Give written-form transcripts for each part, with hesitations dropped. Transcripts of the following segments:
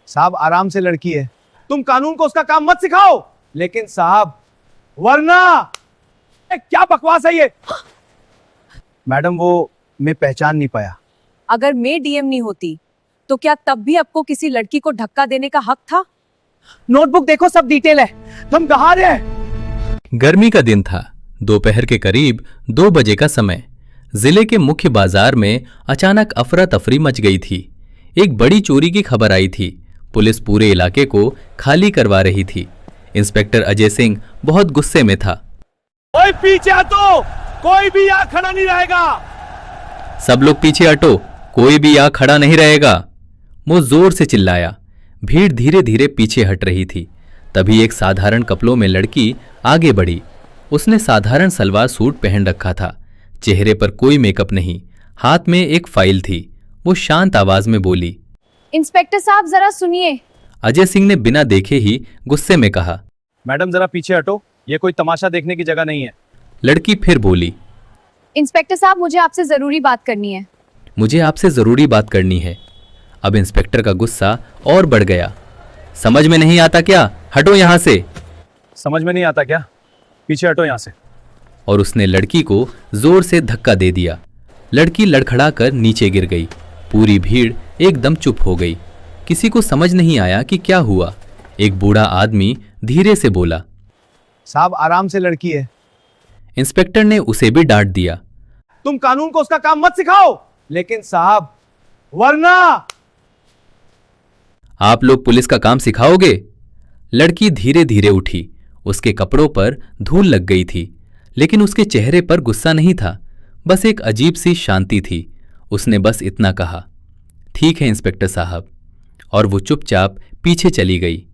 साहब आराम से लड़की है, तुम कानून को उसका काम मत सिखाओ। लेकिन साहब वरना क्या बकवास है ये। मैडम वो मैं पहचान नहीं पाया। अगर मैं डीएम नहीं होती तो क्या तब भी आपको किसी लड़की को धक्का देने का हक था? नोटबुक देखो, सब डिटेल है, हम कहाँ रहे हैं। गर्मी का दिन था। दोपहर के करीब 2 बजे का समय। जिले के मुख्य बाजार में अचानक अफरा तफरी मच गई थी। एक बड़ी चोरी की खबर आई थी। पुलिस पूरे इलाके को खाली करवा रही थी। इंस्पेक्टर अजय सिंह बहुत गुस्से में था। ओए पीछे हटो, कोई भी यहाँ खड़ा नहीं रहेगा। सब लोग पीछे हटो, कोई भी यहाँ खड़ा नहीं रहेगा। वो जोर से चिल्लाया। भीड़ धीरे धीरे पीछे हट रही थी। तभी एक साधारण कपड़ों में लड़की आगे बढ़ी। उसने साधारण सलवार सूट पहन रखा था। चेहरे पर कोई मेकअप नहीं, हाथ में एक फाइल थी। वो शांत आवाज में बोली, इंस्पेक्टर साहब जरा सुनिए। अजय सिंह ने बिना देखे ही गुस्से में कहा, मैडम जरा पीछे हटो, ये कोई तमाशा देखने की जगह नहीं है। लड़की फिर बोली, इंस्पेक्टर साहब मुझे आपसे जरूरी बात करनी है। मुझे आपसे जरूरी बात करनी है। अब इंस्पेक्टर का गुस्सा और बढ़ गया। समझ में नहीं आता क्या? हटो यहां से। समझ में नहीं आता क्या? पीछे हटो यहाँ से। और उसने लड़की को जोर से धक्का दे दिया। लड़की लड़खड़ा कर नीचे गिर गई। पूरी भीड़ एकदम चुप हो गई। किसी को समझ नहीं आया कि क्या हुआ। एक बूढ़ा आदमी धीरे से बोला, साहब आराम से लड़की है। इंस्पेक्टर ने उसे भी डांट दिया, तुम कानून को उसका काम मत सिखाओ। लेकिन साहब वरना आप लोग पुलिस का काम सिखाओगे? लड़की धीरे धीरे उठी। उसके कपड़ों पर धूल लग गई थी, लेकिन उसके चेहरे पर गुस्सा नहीं था, बस एक अजीब सी शांति थी। उसने बस इतना कहा, ठीक है इंस्पेक्टर साहब, और वो चुपचाप पीछे चली गई।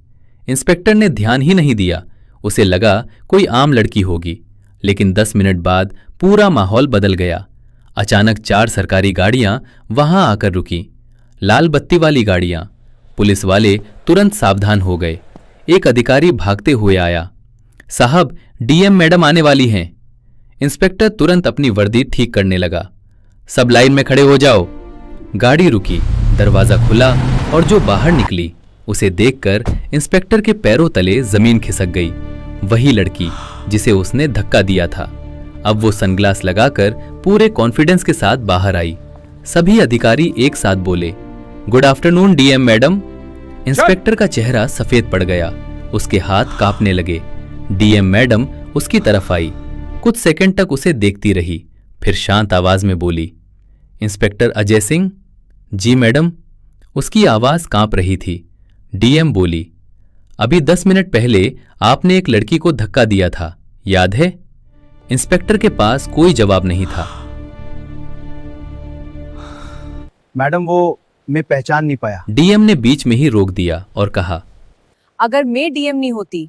इंस्पेक्टर ने ध्यान ही नहीं दिया। उसे लगा कोई आम लड़की होगी, लेकिन 10 मिनट बाद पूरा माहौल बदल गया। अचानक 4 सरकारी गाड़ियां वहां आकर रुकीं। लाल बत्ती वाली गाड़ियां। पुलिस वाले तुरंत सावधान हो गए। एक अधिकारी भागते हुए आया, साहब डीएम मैडम आने वाली हैं। इंस्पेक्टर तुरंत अपनी वर्दी ठीक करने लगा। सब लाइन में खड़े हो जाओ। गाड़ी रुकी, दरवाजा खुला और जो बाहर निकली उसे देखकर इंस्पेक्टर के पैरों तले जमीन खिसक गई। वही लड़की जिसे उसने धक्का दिया था। अब वो सनग्लास लगाकर पूरे कॉन्फिडेंस के साथ बाहर आई। सभी अधिकारी एक साथ बोले, good afternoon DM madam. Inspector का चेहरा सफेद पड़ गया। उसके हाथ कांपने लगे। डीएम मैडम उसकी तरफ आई। कुछ सेकंड तक उसे देखती रही, फिर शांत आवाज में बोली, इंस्पेक्टर अजय सिंह। जी मैडम। उसकी आवाज कांप रही थी। डीएम बोली, अभी 10 मिनट पहले आपने एक लड़की को धक्का दिया था, याद है? इंस्पेक्टर के पास कोई जवाब नहीं था। मैडम वो मैं पहचान नहीं पाया। डीएम ने बीच में ही रोक दिया और कहा, अगर मैं डीएम नहीं होती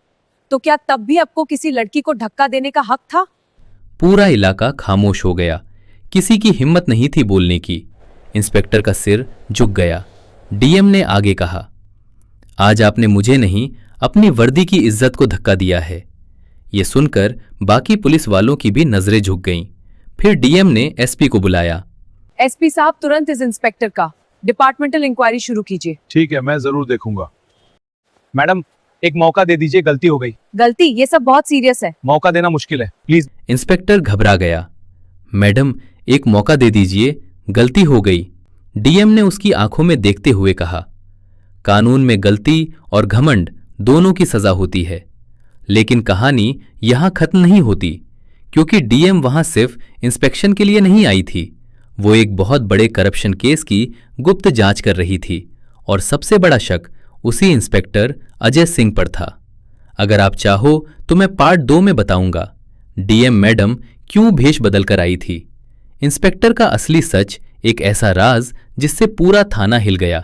तो क्या तब भी आपको किसी लड़की को धक्का देने का हक था? पूरा इलाका खामोश हो गया। किसी की हिम्मत नहीं थी बोलने की। इंस्पेक्टर का सिर झुक गया। डीएम ने आगे कहा, आज आपने मुझे नहीं अपनी वर्दी की इज्जत को धक्का दिया है। यह सुनकर बाकी पुलिस वालों की भी नजरें झुक गईं। फिर डीएम ने एसपी को बुलाया। एसपी साहब तुरंत इस इंस्पेक्टर का डिपार्टमेंटल इंक्वायरी शुरू कीजिए। ठीक है, मैं जरूर देखूंगा। मैडम एक मौका दे दीजिए, गलती हो गई। गलती? ये सब बहुत सीरियस है। मौका देना मुश्किल है, प्लीज। इंस्पेक्टर घबरा गया। मैडम एक मौका दे दीजिए, गलती हो गई। डीएम ने उसकी आंखों में देखते हुए कहा, कानून में गलती और घमंड दोनों की सजा होती है, लेकिन कहानी यहां खत्म नहीं होती, क्योंकि डीएम वहां सिर्फ इंस्पेक्शन के लिए नहीं आई थी। वो एक बहुत बड़े करप्शन केस की गुप्त जांच कर रही थी, और सबसे बड़ा शक उसी इंस्पेक्टर अजय सिंह पर था। अगर आप चाहो तो मैं पार्ट 2 में बताऊंगा डीएम मैडम क्यों भेष बदल कर आई थी। इंस्पेक्टर का असली सच, एक ऐसा राज जिससे पूरा थाना हिल गया।